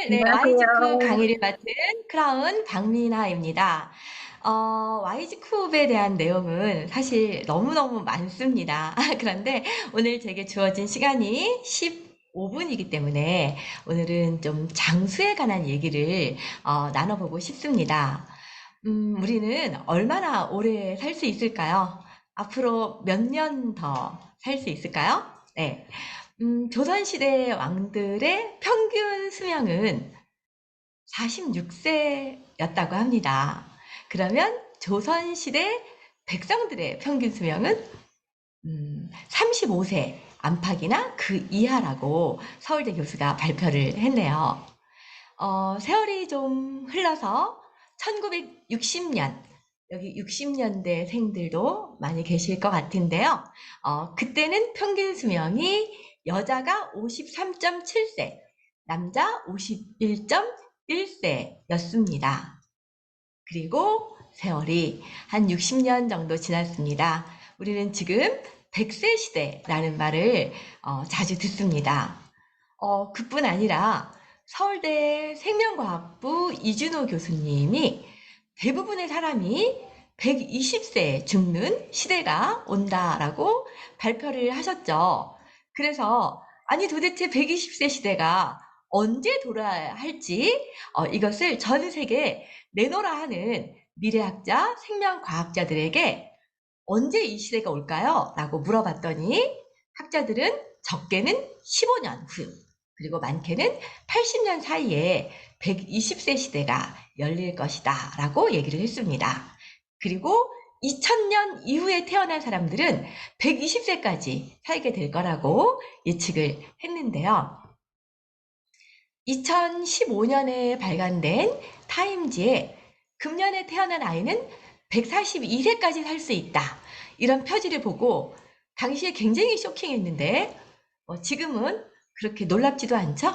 네, Y지쿠 안녕하세요. 강의를 맡은 크라운 박미나입니다. Y지쿠에 대한 내용은 사실 너무너무 많습니다. 그런데 오늘 제게 주어진 시간이 15분이기 때문에 오늘은 좀 장수에 관한 얘기를 나눠보고 싶습니다. 우리는 얼마나 오래 살 수 있을까요? 앞으로 몇 년 더 살 수 있을까요? 네. 조선시대 왕들의 평균 수명은 46세였다고 합니다. 그러면 조선시대 백성들의 평균 수명은 35세 안팎이나 그 이하라고 서울대 교수가 발표를 했네요. 세월이 좀 흘러서 1960년, 여기 60년대생들도 많이 계실 것 같은데요. 그때는 평균 수명이 여자가 53.7세, 남자 51.1세였습니다. 그리고 세월이 한 60년 정도 지났습니다. 우리는 지금 100세 시대라는 말을 자주 듣습니다. 그뿐 아니라 서울대 생명과학부 이준호 교수님이 대부분의 사람이 120세에 죽는 시대가 온다라고 발표를 하셨죠. 그래서 아니 도대체 120세 시대가 언제 돌아야 할지 이것을 전 세계 내놓으라 하는 미래학자, 생명과학자들에게 언제 이 시대가 올까요? 라고 물어봤더니 학자들은 적게는 15년 후, 그리고 많게는 80년 사이에 120세 시대가 열릴 것이다 라고 얘기를 했습니다. 그리고 2000년 이후에 태어난 사람들은 120세까지 살게 될 거라고 예측을 했는데요. 2015년에 발간된 타임지에 금년에 태어난 아이는 142세까지 살 수 있다. 이런 표지를 보고 당시에 굉장히 쇼킹했는데 지금은 그렇게 놀랍지도 않죠?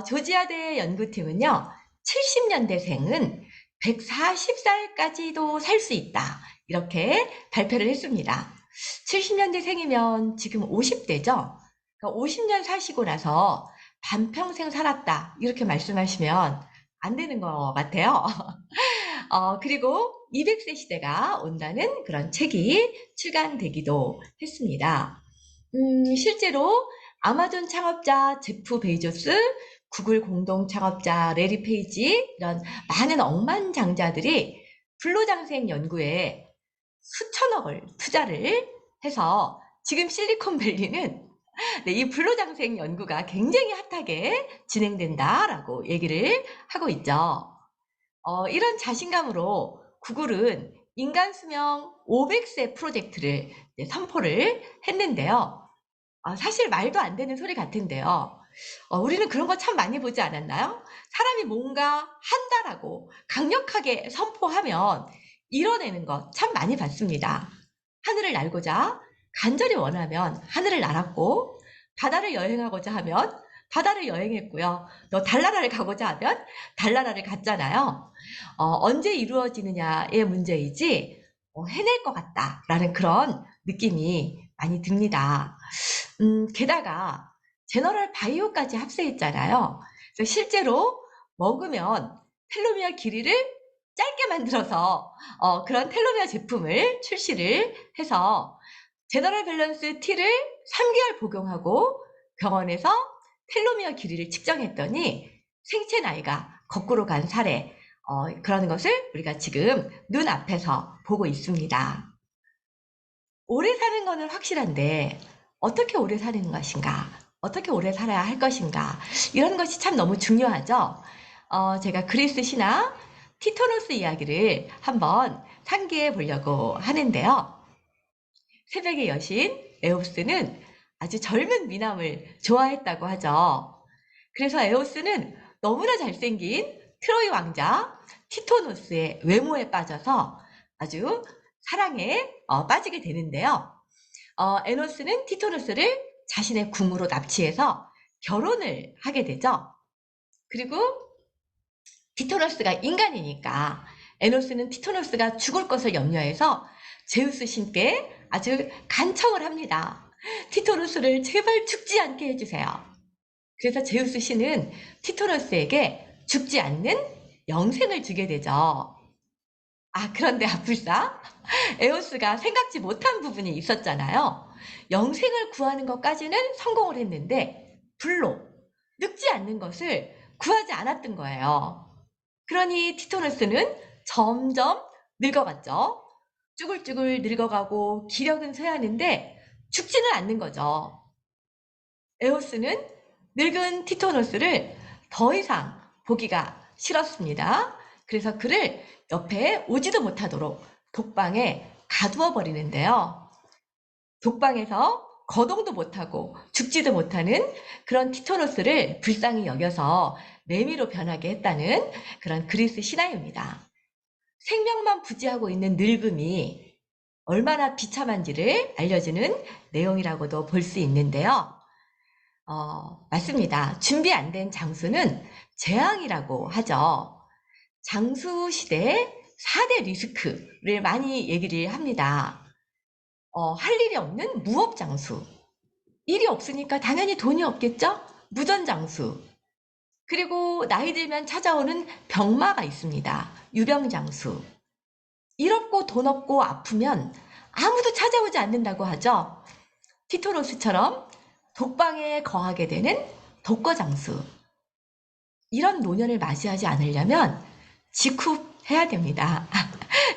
조지아대 연구팀은요. 70년대생은 140살까지도 살 수 있다. 이렇게 발표를 했습니다. 70년대생이면 지금 50대죠? 50년 사시고 나서 반평생 살았다. 이렇게 말씀하시면 안 되는 것 같아요. 그리고 200세 시대가 온다는 그런 책이 출간되기도 했습니다. 실제로 아마존 창업자 제프 베이조스, 구글 공동 창업자 레리 페이지, 이런 많은 억만장자들이 불로장생 연구에 수천억을 투자를 해서 지금 실리콘밸리는 네, 이 불로장생 연구가 굉장히 핫하게 진행된다라고 얘기를 하고 있죠. 이런 자신감으로 구글은 인간 수명 500세 프로젝트를 선포를 했는데요. 사실 말도 안 되는 소리 같은데요. 우리는 그런 거 참 많이 보지 않았나요? 사람이 뭔가 한다라고 강력하게 선포하면 이뤄내는 거 참 많이 봤습니다. 하늘을 날고자 간절히 원하면 하늘을 날았고, 바다를 여행하고자 하면 바다를 여행했고요. 또 달나라를 가고자 하면 달나라를 갔잖아요. 언제 이루어지느냐의 문제이지 해낼 것 같다라는 그런 느낌이 많이 듭니다. 게다가 제너럴 바이오까지 합세했잖아요. 그래서 실제로 먹으면 텔로미어 길이를 짧게 만들어서 그런 텔로미어 제품을 출시를 해서 제너럴 밸런스 T를 3개월 복용하고 병원에서 텔로미어 길이를 측정했더니 생체 나이가 거꾸로 간 사례, 그런 것을 우리가 지금 눈앞에서 보고 있습니다. 오래 사는 거는 확실한데 어떻게 오래 사는 것인가? 어떻게 오래 살아야 할 것인가? 이런 것이 참 너무 중요하죠. 제가 그리스 신화 티토노스 이야기를 한번 상기해 보려고 하는데요. 새벽의 여신 에오스는 아주 젊은 미남을 좋아했다고 하죠. 그래서 에오스는 너무나 잘생긴 트로이 왕자 티토노스의 외모에 빠져서 아주 사랑에 빠지게 되는데요. 에노스는 티토노스를 자신의 궁으로 납치해서 결혼을 하게 되죠. 그리고 티토노스가 인간이니까 에노스는 티토노스가 죽을 것을 염려해서 제우스 신께 아주 간청을 합니다. 티토노스를 제발 죽지 않게 해주세요. 그래서 제우스 신은 티토노스에게 죽지 않는 영생을 주게 되죠. 아, 그런데 아플싸 에오스가 생각지 못한 부분이 있었잖아요. 영생을 구하는 것까지는 성공을 했는데 불로 늙지 않는 것을 구하지 않았던 거예요. 그러니 티토노스는 점점 늙어갔죠. 쭈글쭈글 늙어가고 기력은 쇠하는데 죽지는 않는 거죠. 에오스는 늙은 티토노스를 더 이상 보기가 싫었습니다. 그래서 그를 옆에 오지도 못하도록 독방에 가두어 버리는데요. 독방에서 거동도 못하고 죽지도 못하는 그런 티토노스를 불쌍히 여겨서 매미로 변하게 했다는 그런 그리스 신화입니다. 생명만 부지하고 있는 늙음이 얼마나 비참한지를 알려주는 내용이라고도 볼 수 있는데요. 맞습니다. 준비 안 된 장수는 재앙이라고 하죠. 장수 시대 4대 리스크를 많이 얘기를 합니다. 할 일이 없는 무업장수. 일이 없으니까 당연히 돈이 없겠죠? 무전장수. 그리고 나이 들면 찾아오는 병마가 있습니다. 유병장수. 일 없고 돈 없고 아프면 아무도 찾아오지 않는다고 하죠. 티토노스처럼 독방에 거하게 되는 독거장수. 이런 노년을 맞이하지 않으려면 직후해야 됩니다.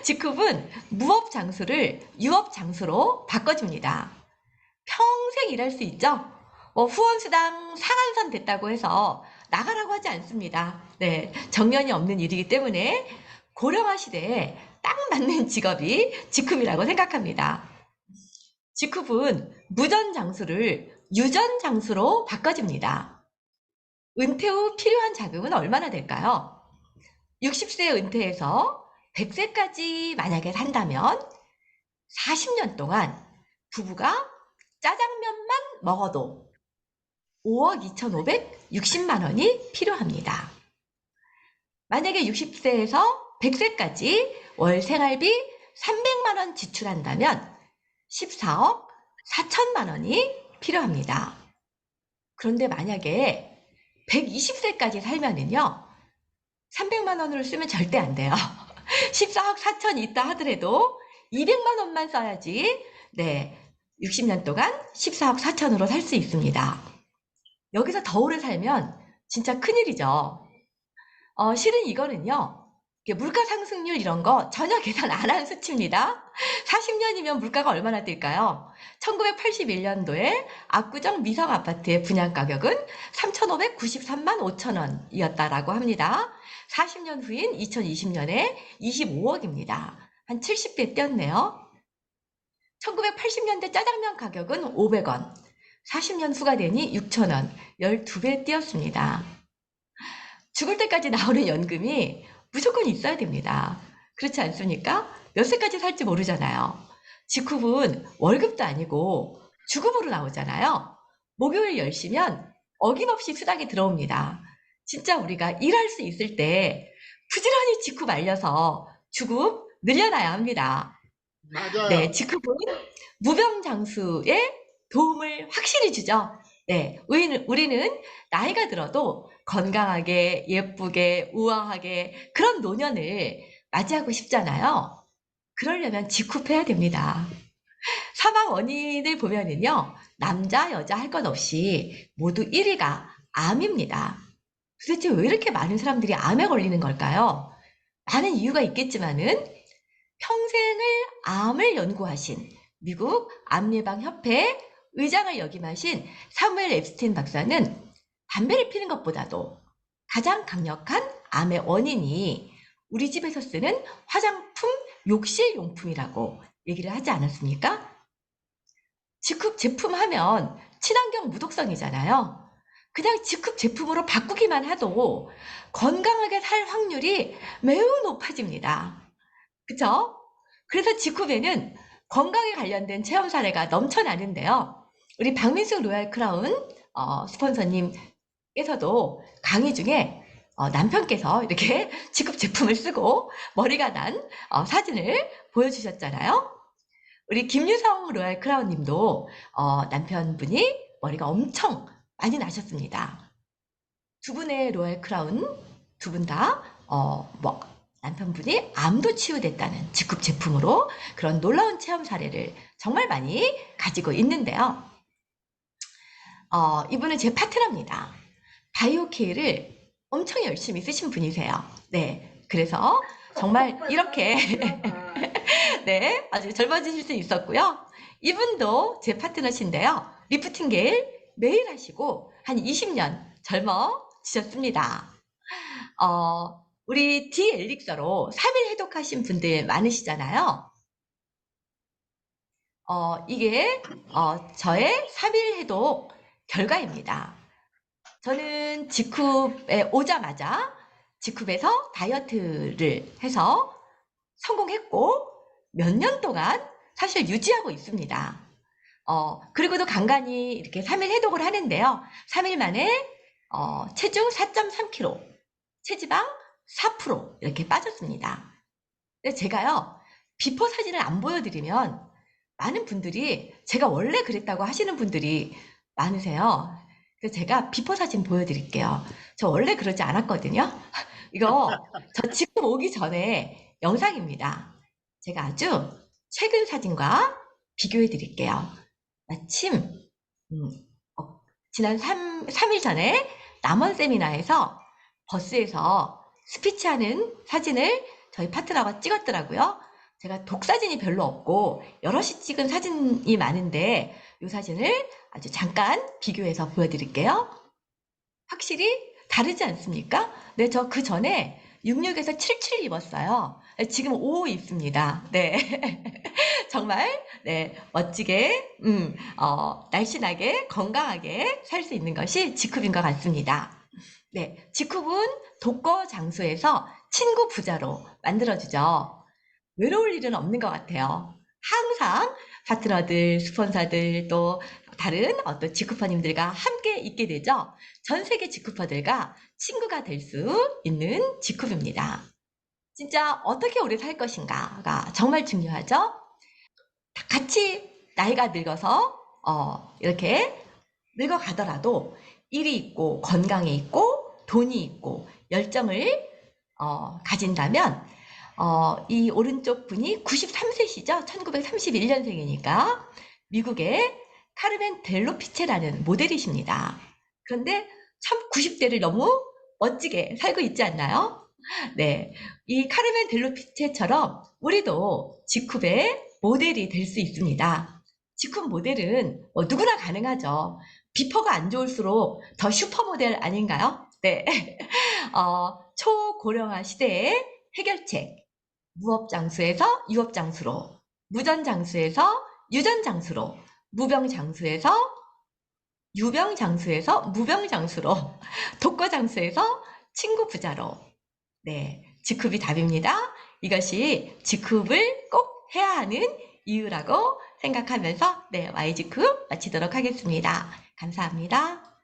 직후은 무업장수를 유업장수로 바꿔줍니다. 평생 일할 수 있죠? 후원수당 상한선 됐다고 해서 나가라고 하지 않습니다. 네, 정년이 없는 일이기 때문에 고령화 시대에 딱 맞는 직업이 직후이라고 생각합니다. 직후은 무전장수를 유전장수로 바꿔줍니다. 은퇴 후 필요한 자금은 얼마나 될까요? 60세에 은퇴해서 100세까지 만약에 산다면 40년 동안 부부가 짜장면만 먹어도 5억 2,560만 원이 필요합니다. 만약에 60세에서 100세까지 월 생활비 300만 원 지출한다면 14억 4천만 원이 필요합니다. 그런데 만약에 120세까지 살면은요, 300만 원으로 쓰면 절대 안 돼요. 14억 4천이 있다 하더라도 200만 원만 써야지, 네, 60년 동안 14억 4천으로 살 수 있습니다. 여기서 더 오래 살면 진짜 큰일이죠. 실은 이거는요, 물가 상승률 이런 거 전혀 계산 안 한 수치입니다. 40년이면 물가가 얼마나 뛸까요? 1981년도에 압구정 미성 아파트의 분양 가격은 3,593만 5천 원이었다라고 합니다. 40년 후인 2020년에 25억입니다. 한 70배 뛰었네요. 1980년대 짜장면 가격은 500원, 40년 후가 되니 6,000원, 12배 뛰었습니다. 죽을 때까지 나오는 연금이 무조건 있어야 됩니다. 그렇지 않습니까? 몇 세까지 살지 모르잖아요. 직후은 월급도 아니고 주급으로 나오잖아요. 목요일 10시면 어김없이 수당이 들어옵니다. 진짜 우리가 일할 수 있을 때 부지런히 직후 말려서 주급 늘려놔야 합니다. 맞아요. 네, 직후은 무병장수에 도움을 확실히 주죠. 네, 우리는 나이가 들어도 건강하게, 예쁘게, 우아하게 그런 노년을 맞이하고 싶잖아요. 그러려면 직후해야 됩니다. 사망 원인을 보면은요, 남자, 여자 할 것 없이 모두 1위가 암입니다. 도대체 왜 이렇게 많은 사람들이 암에 걸리는 걸까요? 많은 이유가 있겠지만은 평생을 암을 연구하신 미국 암예방협회 의장을 역임하신 사무엘 앱스틴 박사는 담배를 피는 것보다도 가장 강력한 암의 원인이 우리 집에서 쓰는 화장품 욕실용품이라고 얘기를 하지 않았습니까? 직흡 제품 하면 친환경 무독성이잖아요. 그냥 직흡 제품으로 바꾸기만 해도 건강하게 살 확률이 매우 높아집니다. 그쵸? 그래서 직후에는 건강에 관련된 체험 사례가 넘쳐나는데요. 우리 박민숙 로얄 크라운 스폰서님께서도 강의 중에 남편께서 이렇게 직급 제품을 쓰고 머리가 난 사진을 보여주셨잖아요. 우리 김유성 로얄 크라운 님도 남편분이 머리가 엄청 많이 나셨습니다. 두 분의 로얄 크라운 두 분 다 뭐 남편분이 암도 치유됐다는 직급 제품으로 그런 놀라운 체험 사례를 정말 많이 가지고 있는데요. 이분은 제 파트너입니다. 바이오케이를 엄청 열심히 쓰신 분이세요. 네, 그래서 정말 이렇게 네, 아주 젊어지실 수 있었고요. 이분도 제 파트너신데요. 리프팅 게일 매일 하시고 한 20년 젊어지셨습니다. 우리 D 엘릭서로 3일 해독하신 분들 많으시잖아요. 이게 저의 3일 해독 결과입니다. 저는 직쿱에 오자마자 직쿱에서 다이어트를 해서 성공했고 몇 년 동안 사실 유지하고 있습니다. 그리고도 간간히 이렇게 3일 해독을 하는데요. 3일 만에 체중 4.3kg, 체지방 4% 이렇게 빠졌습니다. 근데 제가요, 비포 사진을 안 보여드리면 많은 분들이 제가 원래 그랬다고 하시는 분들이 많으세요. 그래서 제가 비포 사진 보여드릴게요. 저 원래 그러지 않았거든요. 이거 저 지금 오기 전에 영상입니다. 제가 아주 최근 사진과 비교해 드릴게요. 마침 지난 3일 전에 남원 세미나에서 버스에서 스피치하는 사진을 저희 파트너가 찍었더라고요. 제가 독사진이 별로 없고 여럿이 찍은 사진이 많은데 이 사진을 아주 잠깐 비교해서 보여드릴게요. 확실히 다르지 않습니까? 네, 저 그 전에 66에서 77 입었어요. 지금 5 입습니다. 네. 정말, 네, 멋지게, 날씬하게, 건강하게 살 수 있는 것이 직쿱인 것 같습니다. 네, 직쿱은 독거 장소에서 친구 부자로 만들어주죠. 외로울 일은 없는 것 같아요. 항상 파트너들, 스폰서들, 또 다른 어떤 직쿠퍼님들과 함께 있게 되죠. 전 세계 직쿠퍼들과 친구가 될 수 있는 직쿱입니다. 진짜 어떻게 오래 살 것인가가 정말 중요하죠. 같이 나이가 늙어서 이렇게 늙어가더라도 일이 있고 건강이 있고 돈이 있고 열정을 가진다면 이 오른쪽 분이 93세시죠. 1931년생이니까 미국의 카르멘 델로피체라는 모델이십니다. 그런데 참 90대를 너무 멋지게 살고 있지 않나요? 네, 이 카르멘 델로피체처럼 우리도 직쿱의 모델이 될 수 있습니다. 직쿱 모델은 누구나 가능하죠. 비퍼가 안 좋을수록 더 슈퍼모델 아닌가요? 네, 초고령화 시대의 해결책. 무업장수에서 유업장수로, 무전장수에서 유전장수로, 무병장수에서 유병장수에서 무병장수로, 독거장수에서 친구 부자로. 네, 직쿱이 답입니다. 이것이 직쿱을 꼭 해야 하는 이유라고 생각하면서 네, Y직쿱 마치도록 하겠습니다. 감사합니다.